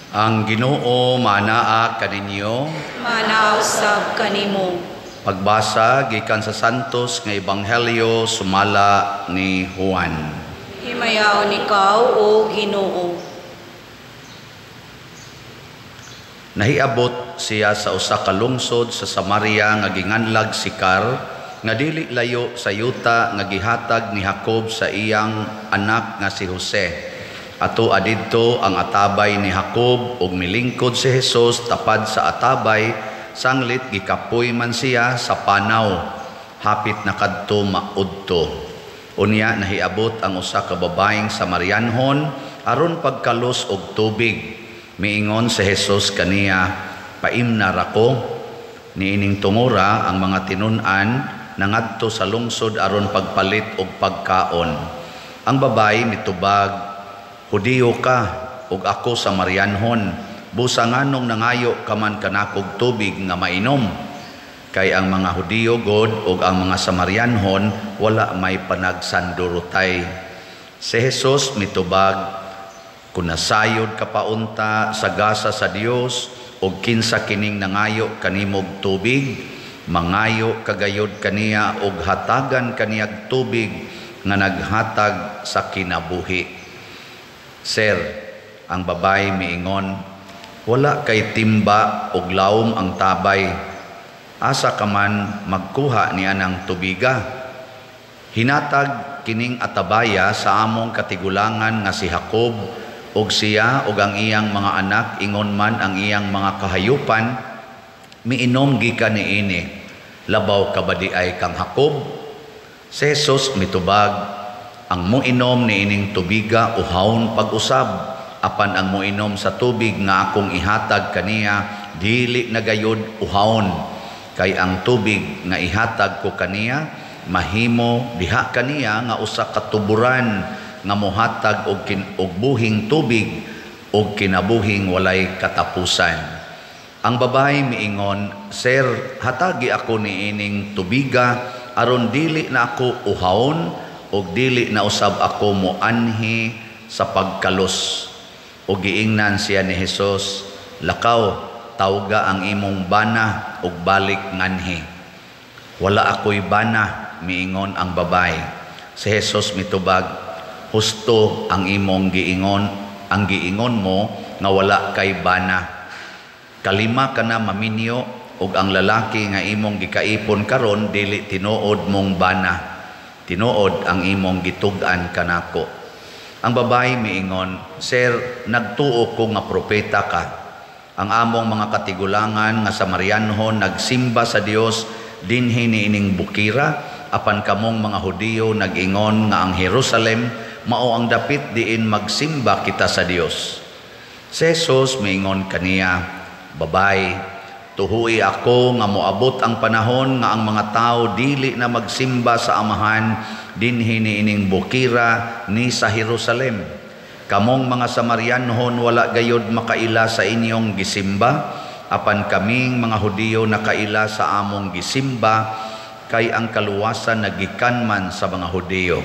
Ang Ginoo manaa kaninyo. Manausab kanimo. Pagbasa gikan sa Santos nga Ebanghelyo sumala ni Juan. Himayaon ikaw o Ginoo. Nahiabot siya sa usa ka lungsod sa Samaria nga ginganlag Sikar, nga dili layo sa yuta nga gihatag ni Jacob sa iyang anak nga si Jose. Ato adidto ang atabay ni Jacob ug milingkod si Jesus tapad sa atabay, sanglit gikapoy man siya sa panaw, hapit na kadto maudto. Unya nahiabot ang usa ka babaeng Samarianhon aron pagkalos og tubig. Miingon si Jesus kaniya, "Paimnar ako." Niining tungura ang mga tinun-an nangadto sa lungsod aron pagpalit og pagkaon. Ang babae mitubag, "Hudiyo ka ug ako Samarianhon, busa nganong nangayo ka man kanakog tubig nga mainom?" Kay ang mga Hudiyo god ug ang mga Samarianhon wala may panagsandurutay. Si Jesus mitubag, "Kung nasayod ka paunta sa gasa sa Dios ug kinsa kining nangayo kanimog tubig, mangayo kagayod kaniya ug hatagan kaniyag tubig nga naghatag sa kinabuhi." "Sir," ang babae miingon, "wala kay timba ug lawom ang tabay. Asa ka man magkuha niya ng tubiga? Hinatag kining atabaya sa among katigulangan nga si Jacob ug siya ug ang iyang mga anak, ingon man ang iyang mga kahayupan, miinom gikan niini. Labaw ka ba di ay kang Jacob?" Si Jesus mitubag, "Ang moinom niining tubiga uhawon pag-usab, apan ang moinom sa tubig nga akong ihatag kaniya dili nagayod uhawon. Kay ang tubig nga ihatag ko kaniya mahimo diha kaniya nga usa ka tuburan nga mohatag og buhing tubig og kinabuhing walay katapusan." Ang babae miingon, "Sir, hatagi ako niining tubiga aron dili na ako uhawon og dili na usab ako moanhi sa pagkalos." Og giingnan siya ni Jesus, "Lakaw, tawga ang imong bana ug balik nganhi." "Wala ako'y bana," miingon ang babae. Si Jesus mitubag, "Husto ang imong giingon mo nga wala kay bana. Kalima ka na maminyo ug ang lalaki nga imong gikaipon karon dili tinuod mong bana. Tinuod ang imong gitug-an kanako." Ang babae miingon, "Sir, nagtuo ko nga propeta ka. Ang among mga katigulangan nga Samarianhon nagsimba sa Dios dinhi niining bukira, apan kamong mga Hudiyo nag-ingon nga ang Jerusalem mao ang dapit diin magsimba kita sa Dios." Si Jesus miingon kaniya, "Babae, tuhui ako nga moabot ang panahon nga ang mga tao dili na magsimba sa Amahan dinhi niining bukira ni sa Jerusalem. Kamong mga Samarianhon wala gayud makaila sa inyong gisimba, apan kaming mga Hudiyo nakaila sa among gisimba, kay ang kaluwasan nagikan man sa mga Hudiyo.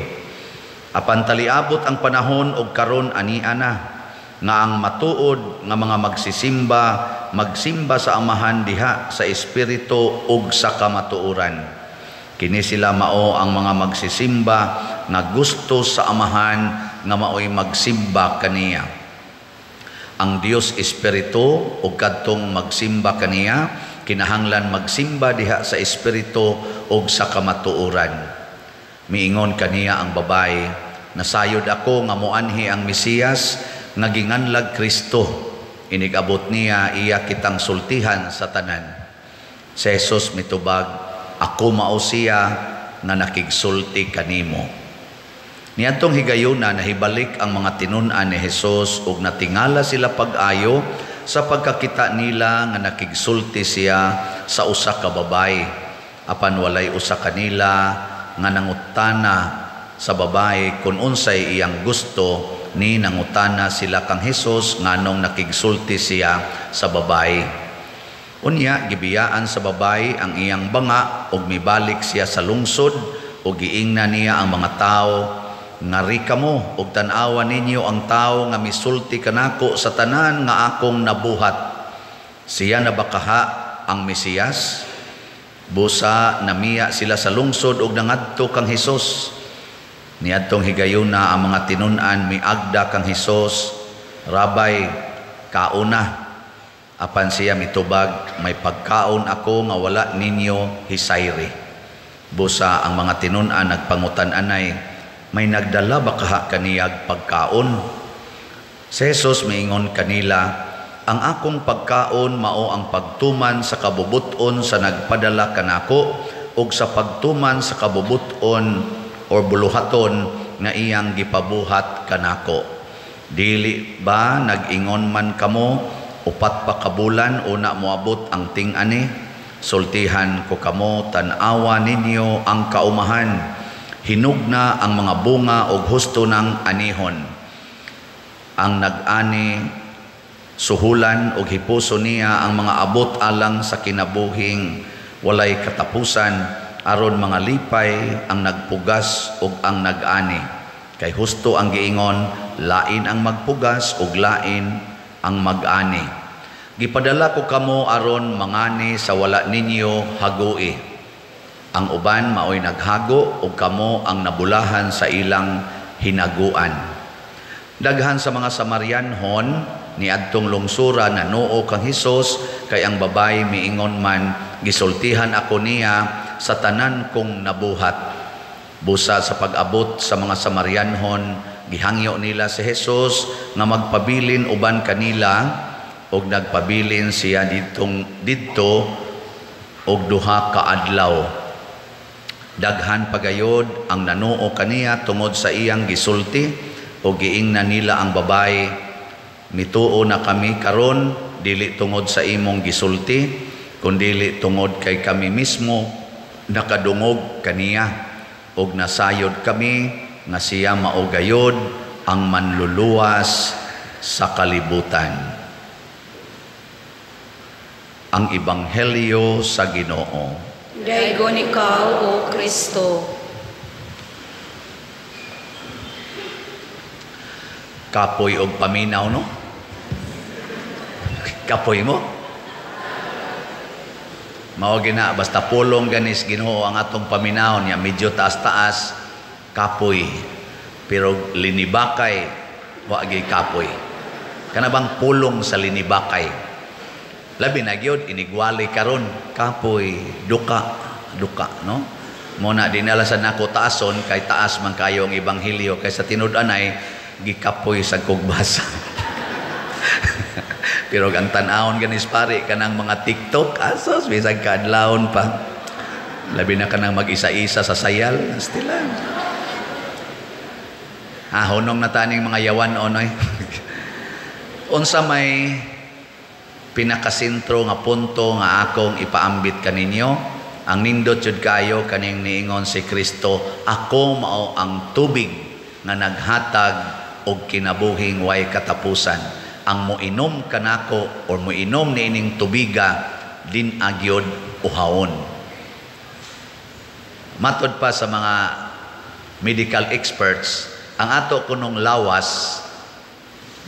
Apan taliabot ang panahon og karon ania na, nga ang matuod nga mga magsimba sa Amahan diha sa espiritu ug sa kamatuoran. Kini sila mao ang mga magsisimba nga gusto sa Amahan nga maoy magsimba kaniya. Ang Dios espiritu ug kadtong magsimba kaniya kinahanglan magsimba diha sa espiritu ug sa kamatuoran." Miingon kaniya ang babae, "Nasayod ako nga moanhi ang Mesiyas nga ginganlag Kristo. Inigabot niya iya kitang sultihan sa tanan." Si Jesus mitubag, "Ako mao siya nga nakigsulti kanimo." Niadtong higayuna nahibalik ang mga tinun-an ni Jesus ug natingala sila pag-ayo sa pagkakita nila nga nakigsulti siya sa usa ka babae. Apan walay usa kanila nga nangutana sa babae kung unsay iyang gusto, ni nangutana sila kang Jesus nganong nakigsulti siya sa babae. Unya gibiyaan sa babae ang iyang banga ug mibalik siya sa lungsod ug giingnan niya ang mga tao ngari kamo ug tan-awa ninyo ang tawo nga misulti kanako sa tanan nga akong nabuhat. Siya na bakaha ang Mesiyas? Busa namiya sila sa lungsod ug nangadto kang Hesus. Niadtong higayuna ang mga tinun-an miagda kang Hesus, Rabay, kauna. Apan siya mitubag, may pagkaon ako nga wala ninyo hisayri. Busa ang mga tinun-an nagpangutan-anay, may nagdala ba kaha kaniyag pagkaon? Si Jesus miingon kanila, ang akong pagkaon mao ang pagtuman sa kabubuton sa nagpadala kanako ug sa pagtuman sa kabubuton o buluhaton nga iyang gipabuhat kanako. Dili ba nag-ingon man kamo, upat pa kabulan una moabot ang ting-ani? Sultihan ko kamo, tan-awa ninyo ang kaumahan. Hinugna ang mga bunga o husto ng anihon. Ang nag-ani, suhulan o hipuso niya ang mga abot alang sa kinabuhing walay katapusan, aron mga lipay ang nagpugas o ang nag-ani. Kay husto ang giingon, lain ang magpugas o lain ang mag-ani. Gipadala ko kamo aron mangani sa wala ninyo hagui. Ang uban maoy naghago ug kamo ang nabulahan sa ilang hinaguan. Daghan sa mga Samarianhon niadtong lungsura nanuo kang Hesus, kay ang babay miingon man, gisultihan ako niya sa tanan kong nabuhat. Busa sa pag-abot sa mga Samarianhon, gihangyo nila si Hesus nga magpabilin uban kanila ug nagpabilin siya didto og duha ka adlaw. Daghan pagayod ang nanuo kaniya tungod sa iyang gisulti o giingnan nila ang babae, mituo na kami karon dili tungod sa imong gisulti kundi tungod kay kami mismo nakadungog kaniya og nasayod kami nga siya mao gayod ang manluluwas sa kalibutan. Ang Ebanghelyo sa Ginoo. Daigon ikaw, O Kristo. Kapoy og paminaw, no? Kapoy mo? Mao gina, basta pulong ganis Ginoo ang atong paminaw niya, medyo taas-taas, kapoy. Pero linibakay, wagi kapoy. Kana bang pulong sa linibakay? Labi na gyud inigwali karon, kapoy, duka, no? Muna dinala sa nako taason kay taas man kayo ang ebanghelyo kay sa tinud-anay gikapoy sa kugbasa. Pero ang tan-awon ganis pare kanang mga TikTok, asos bisag kadlawon pa. Labi na kanang mag-isa-isa sa sayal, stilan. Honong na taning mga yawan onoy. Unsa may pinakasentro nga punto nga akong ipaambit kaninyo, ang nindot jud kayo kaning niingon si Kristo, ako mao ang tubig nga naghatag og kinabuhing way katapusan. Ang moinom kanako or moinom niining tubiga din agyod uhawon. Matod pa sa mga medical experts, ang ato kunong lawas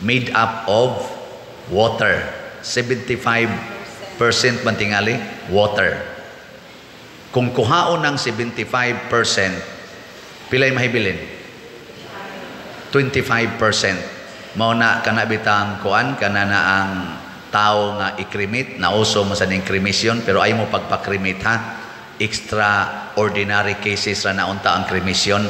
made up of water. 75% man tingali water. Kung kuhaon ng 75%, pilay mahibilin? 25%. Mao na kana bitang kuan kana na ang tao nga ikrimit, nauso mo sa ning kremisyon pero ay mo pagpakrimit ha. Extraordinary cases ra naunta ang kremisyon.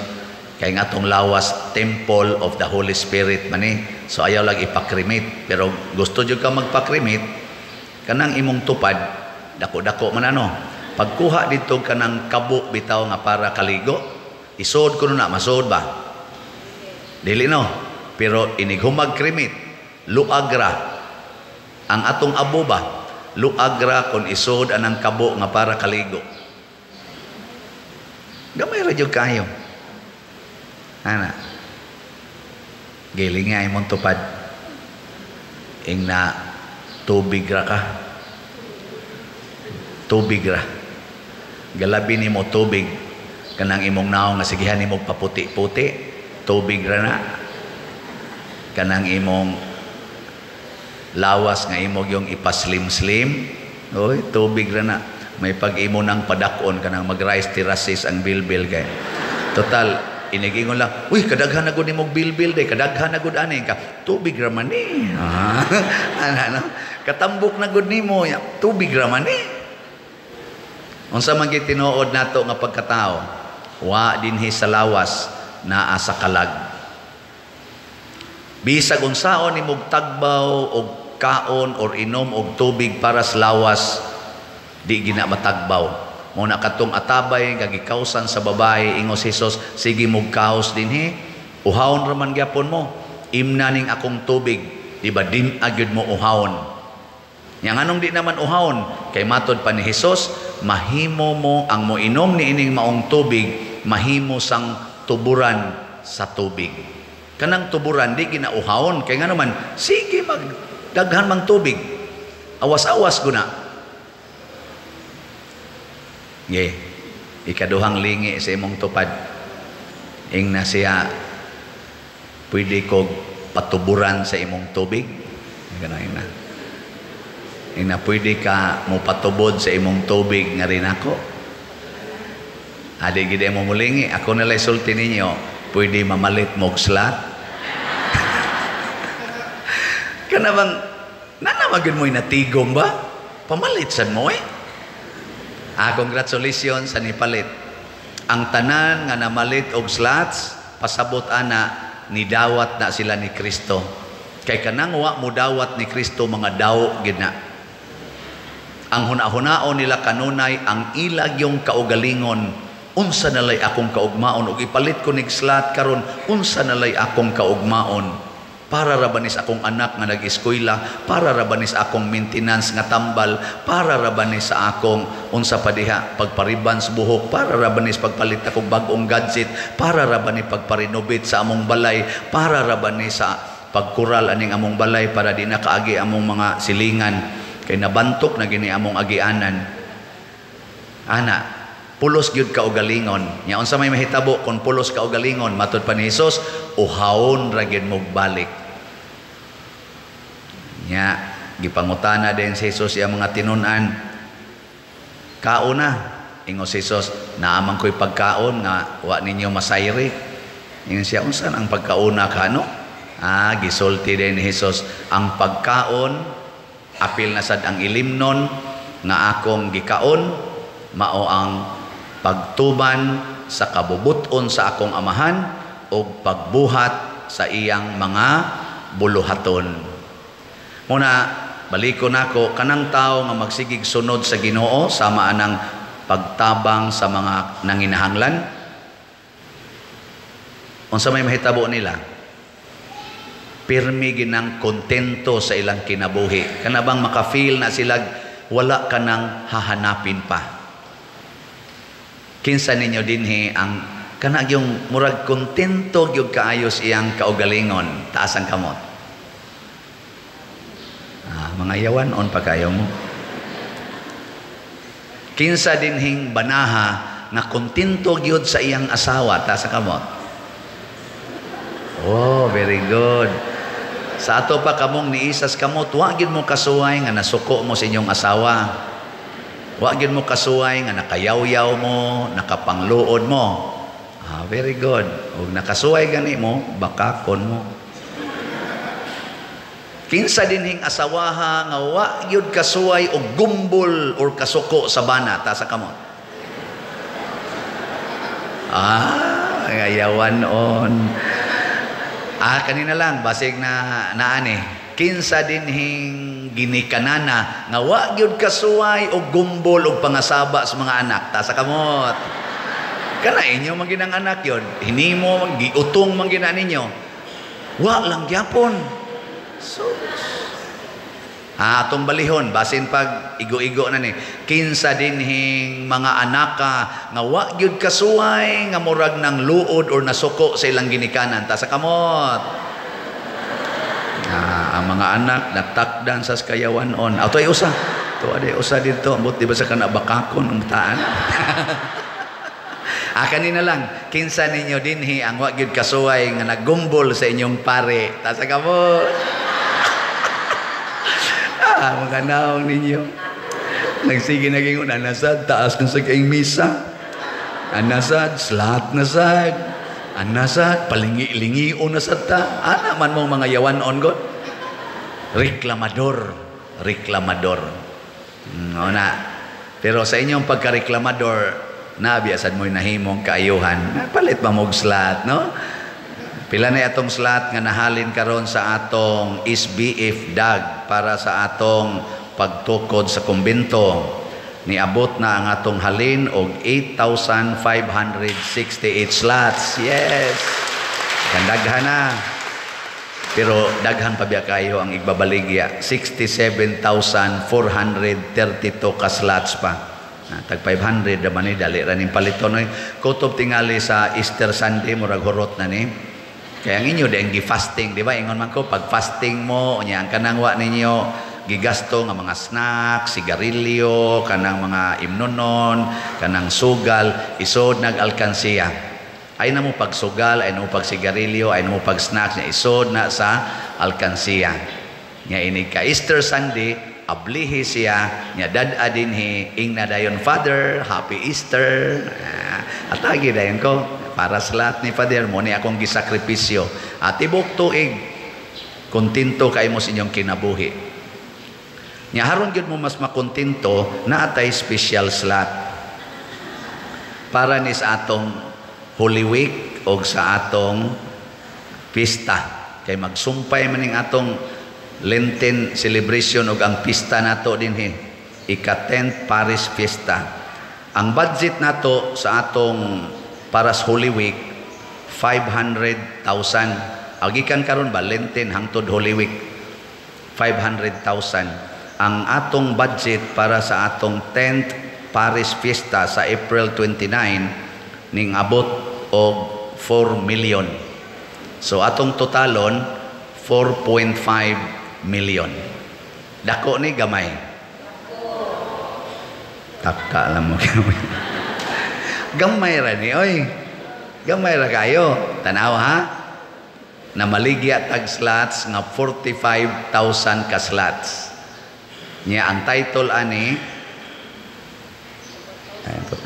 Kay nga tong lawas temple of the Holy Spirit man eh. So ayaw lang ipakrimit, pero gusto jud ka magpakrimit kanang imong tupad dako-dako man ano. Pagkuha dito kanang kabo bitaw nga para kaligo, isod kuno na masod ba? Dili no. Pero inighumag krimit, luagra. Ang atong abo ba? Luagra kon isod anang kabo nga para kaligo. Gamay ra jud kayo. Ana, giling nga imong tupad. Ing na tubig ra ka. Tubig ra. Galabi nimo tubig kanang imong naong nga sigihan nimo paputi-puti. tubig ra na. Kanang imong lawas nga imong yung ipaslim-slim, oy, tubig ra na. May pag-imo ng padakon kanang mag-rice terraces ang bilbil kay. Total, inigingon lang, uy, kadaghan na gud nimong bilbil day, kadaghan na gud ani ka. Tubig ra man ni. Ano? Katambok na gud nimo, tubig ra man ni. Unsa man gyud tinuod nato nga pagkatao, wa dinhi sa lawas naa sa kalag. Bisag unsaon nimong tagbaw og kaon or inom og tubig para sa lawas, di gina matagbaw. Muna katong atabay nga gikausan sa babae ingos Hesus, sige mo kaos dinhi, uhawon ra man gyapon mo. Imna ning akong tubig, di ba din agyud mo uhawon. Yang anong di naman uhawon, kay matod pa ni Hesus, mahimo mo ang moinom ni ining maong tubig, mahimo sang tuburan sa tubig. Kanang tuburan di ginauhawon, kay nga naman sige magdaghan mang tubig, awas-awas guna. Ikaduhang lingi sa imong tupad, ing na siya pwede kog patuburan sa imong tubig, gano'n na. Ing na pwede ka mo patubod sa imong tubig nga rin ako. Adi gid mo mulingi, ako nalay sulti ninyo, pwede mamalit mo og slat. Kana bang nanamagin mo natigom ba? Pamalit sad mo eh. Congratulations sa nipalit. Ang tanan nga namalit og slots, pasabot ana nidawat na sila ni Kristo. Kay kanang wa mo dawat ni Kristo mga daw gid na. Ang huna-hunaon nila kanunay ang ilag yung kaugalingon. Unsa nalay akong kaugmaon ug ipalit ko nig slot karon, unsa nalay akong kaugmaon. Para rabanis akong anak nga nag-eskwela, para rabanis akong maintenance nga tambal, para rabanis sa akong unsa pa diha pagpariban sa buhok, para rabanis pagpalit akong bag-ong gadget, para rabanis pagparenovate sa among balay, para rabanis sa pagkural aning among balay para di na kaagi among mga silingan kay nabantok na gini among agianan. Ana, pulos gyud ka ugalingon. Nya unsa may mahitabo kung pulos ka ugalingon, matud pa ni Hesus, uhawon ra gyud mo balik. Nya gipangutana din si Hesus iya mga tinun-an. Kauna, ingos Hesus, naamang ko'y pagkaon nga wa ninyo masayri. Ingon siya, unsan ang pagkauna kano? Gisulti din ni Hesus, ang pagkaon apil na sad ang ilimnon nga akong gikaon, mao ang pagtuban sa kabubuton sa akong amahan o pagbuhat sa iyang mga buluhaton. Muna, baliko nako, kanang tao nga magsigig sunod sa Ginoo sama anang pagtabang sa mga nanginahanglan. Unsa may mahitabo nila? Pirmi ginang kontento sa ilang kinabuhi. Kana bang makafeel na sila wala ka nang hahanapin pa. Kinsa ninyo dinhi ang kana yung murag kontento gyud kaayos iyang kaugalingon, taas ang kamot. Mga yawan on pagayo mo. Kinsa dinhing banaha nga kontento gyud sa iyang asawa, taas ang kamot. Oh, very good. Sa ato pa kamong niisas kamot, wa gyud mo kasuway nga nasuko mo sa inyong asawa. Wa gyud mo kasuway nga nakayaw-yaw mo, nakapangluod mo. Very good. Ug nakasuway gani mo, bakakon mo. Kinsa dinhing asawaha nga wa gyud kasuway og gumbol or kasuko sa bana, ta sa kamot. Ayawan on. Kanina lang basig na naani. Kinsa dinhing ginikanana nga wa gyud kasuway og gumbol og pangasaba sa mga anak, ta sa kamot. Kana inyo man ginang anak yon, hinimo giutong man gina ninyo. Wa lang gyapon. So, atong balihon basin pag igo-igo na ni. Kinsa dinhing mga anaka nga wa gyud kasuway nga murag nang luod or nasuko sa ilang ginikanan, ta sa kamot. Ang mga anak natakdan sa kayawan on. Atoy usa. To ade usa dito, ambot di ba sa kana bakakon ang taan. Kanina lang, kinsa ninyo dinhi ang wa gyud kasuway nga naggumbol sa inyong pare. Tasa ka mo. Mga naong ninyo. Nagsige naging anasad, taas na sa kaing misa. Anasad, slat na sad. Anasad, palingi-lingi o nasad ta. Ana man mo mga yawan-on God. Reklamador. Reklamador. Na. Pero sa inyong pagka-reklamador, nabiasan mo'y nahimong kaayuhan. Palit ba mong slat, no? Pila na atong slat nga nahalin karon sa atong SBF DAG para sa atong pagtukod sa kumbento. Niabot na ang atong halin og 8,568 slots. Yes! Gandaghan na. Pero daghan pa biya kayo ang igbabaligya. 67,432 ka slots pa. Tag 500 naman ni dali raning paliton. Kutob tingali sa Easter Sunday, murag horot na ni. Kaya ang inyo dahil gi-fasting, di ba? Ingon man ko, pag fasting mo, ang kanangwa ninyo, gigasto nga mga snacks, sigarilyo, kanang mga imnonon, kanang sugal, isod nag-alkansiya. Ay na mo pagsugal, ay na mo pagsigarilyo, ay na mo pag-snacks, na isod na sa alkansiya. Nga ini ka Easter Sunday, ablihi siya, nga dad-a dinhi, ing na dayon, Father, Happy Easter. At lagi dayon ko, para sa lahat ni Father mo, ni akong gisakripisyo. At tibok tuig, kontento kayo mo sa inyong kinabuhi. Nga haron yun mo mas makontento na atay special slot para ni sa atong Holy Week o sa atong pista. Kay magsumpay maning atong Lenten celebration o ang pista nato din ika-10th Paris Fiesta. Ang budget nato sa atong para sa Holy Week 500,000. Agikan karon ba Lenten hangtod Holy Week 500,000. Ang atong budget para sa atong 10th Paris Fiesta sa April 29 ning abot og 4 million. So atong totalon 4.5 million. Dako ni gamay. Taka lang mo gamay. Gamay ra ni oy. Gamay ra kayo. Tanaw ha. Na maligya tag slots nga 45,000 ka slots. Nya ang title ani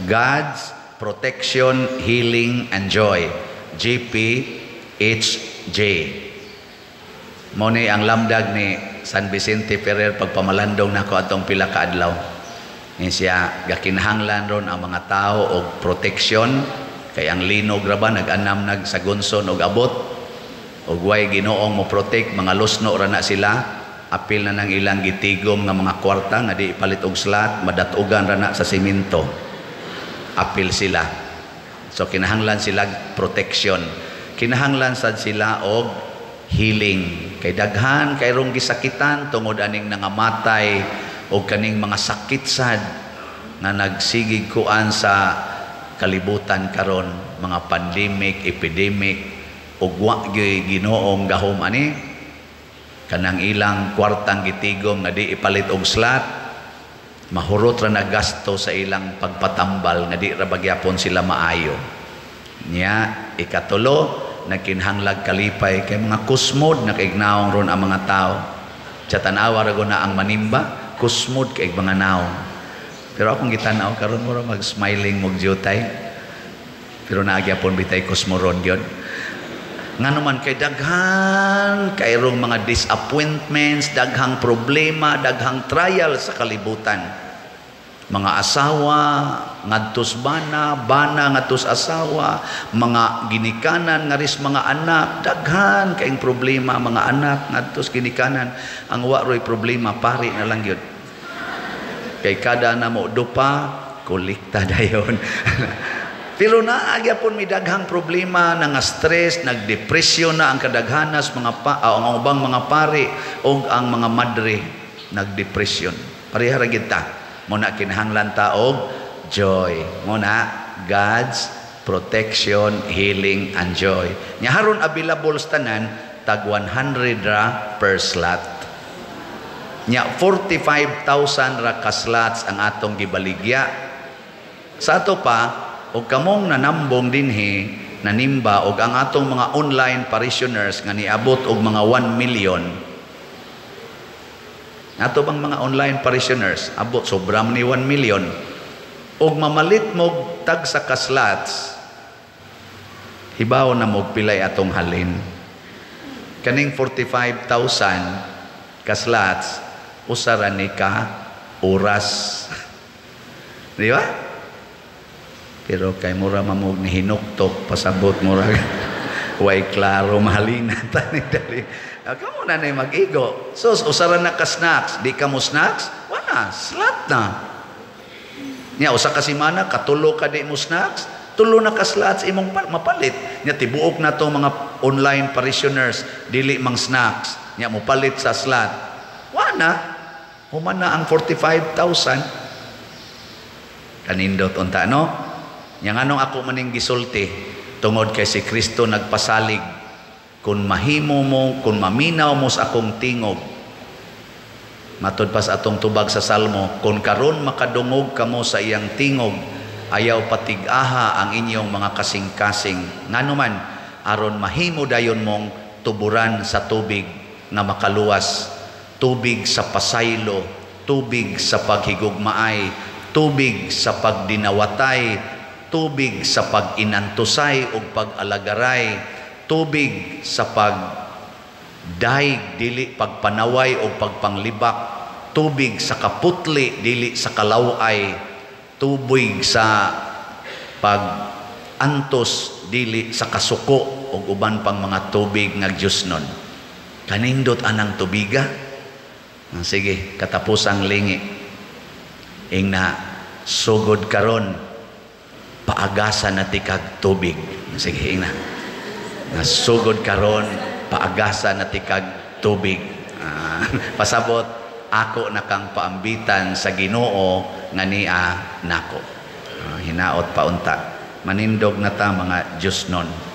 God's Protection, Healing, and Joy. GPHJ. Muna ang lamdag ni San Vicente Ferrer pagpamalandong nako atong pila ka adlaw. Ni siya gakinahanglan ron ang mga tao og protection kay ang linog ra ba nag-anam sa gunson og abot og way Ginoong mo protect mga lusno ra na sila. Apil na nang ilang gitigom nga mga kwarta nga di ipalit og slat, madatugan ra na sa simento. Apil sila. So kinahanglan sila protection. Kinahanglan sad sila og healing. Kay daghan kay rong gisakitan tungod aning nangamatay og kaning mga sakit sad nga nagsigig kuan sa kalibutan karon, mga pandemic, epidemic ug wa gyud Ginoong gahom ani kanang ilang kwartang gitigom nga di ipalit og slat, mahurot ra na gasto sa ilang pagpatambal nga di ra bagyapon sila maayo. Nya ikatulo, nagkinhanglag kalipay kay mga kusmod na kaignaong ron ang mga tao. Sa tanawa ra na ang manimba, kusmod kay mga naong. Pero akong gitanaw karon mo ra mag-smiling mog jutay. Pero naagyapon bitay kusmoron gyud. Nga naman kay daghan kay rong mga disappointments, daghang problema, daghang trial sa kalibutan. Mga asawa ngadtos bana ngadtos asawa, mga ginikanan nga ris mga anak, daghan kaing problema mga anak ngadtos ginikanan. Ang wa roy problema pari na lang gyud. Kay kada na mo dupa kolekta dayon. Pero naagyapon mi daghang problema na nga stress, nagdepresyon na ang kadaghanas ang ubang mga pari o ang mga madre nagdepresyon. Parehara gid ta. Muna kinahanglan ta og joy. Muna God's protection, healing, and joy. Nya haron available sa tanan tag 100 ra per slot. Nya 45,000 ra ka slots ang atong gibaligya. Sa ato pa og kamong nanambong dinhi nanimba og ang atong mga online parishioners nga niabot og mga 1 million. Ato bang mga online parishioners abot sobram ni 1 million. Og mamalit mo tag sa kaslats, hibaw na mo pilay atong halin. Kaning 45,000 kaslats usara ni ka oras. Di ba? Pero kay mura mamog ni hinuktok pasabot mura way klaro mahalina tani dali. Kamo na nay mag-igo. So usara na ka snacks, di ka mo snacks, wala slat na. Nya usa ka semana katulo ka di mo snacks, tulo na ka slots imong mapalit. Nya tibuok na to mga online parishioners dili mang snacks, nya mo palit sa slot. Wala. Human na ang 45,000. Kanindot unta no? Nya nganong ako maning gisulti tungod kay si Kristo nagpasalig kun mahimo mo, kun maminaw mo sa akong tingog. Matud pa sa atong tubag sa Salmo, kun karon makadungog kamo sa iyang tingog, ayaw patig-aha ang inyong mga kasing-kasing. Ngano man aron mahimo dayon mong tuburan sa tubig nga makaluwas, tubig sa pasaylo, tubig sa paghigugmaay, tubig sa pagdinawatay, tubig sa pag-inantusay o pag-alagaray, tubig sa pagdaig dili pagpanaway o pagpanglibak, tubig sa kaputli dili sa kalaway, tubig sa pag-antos dili sa kasuko o uban pang mga tubig nga Diosnon. Kanindot anang tubiga. Sige, katapusang lingi. Ing na sugod karon paagasan na tikag tubig. Sige, ing na. Sugod karon paagasan na tikag tubig. Pasabot ako na kang paambitan sa Ginoo nga niya nako. Hinaot pa unta. Manindog na ta mga Diosnon.